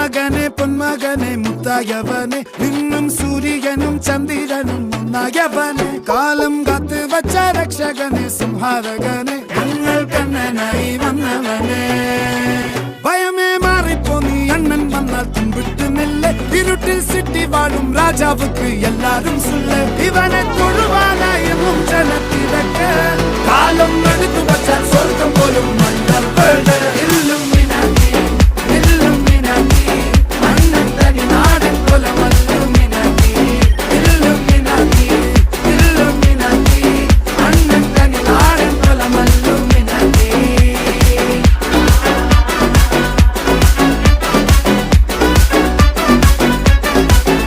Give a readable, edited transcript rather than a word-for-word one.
മകനെ പൊന്മകനെ മുത്തായവനെ നിന്നും സൂര്യനും ചന്ദ്രനും ഒന്നായവനെ കാലം കാത്ത് വച്ച രക്ഷകനെ സംഹാരകനെ ഞങ്ങൾ കണ്ണനായി വന്നവനെ ഭയമേ മാറിപ്പോ നീ അണ്ണൻ വന്നാൽ തുമ്പിട്ട് നെല്ല് ഇരുട്ടിൽ സിറ്റി വാഴും രാജാവുക്ക് എല്ലാരും സുല്ല് ഇവനെ തൊഴുവാനായെന്നും ജനത്തിരക്ക് കാലം എടുത്തു വച്ചാൽ സ്വർഗം പോലും മണ്ണൽ വീട്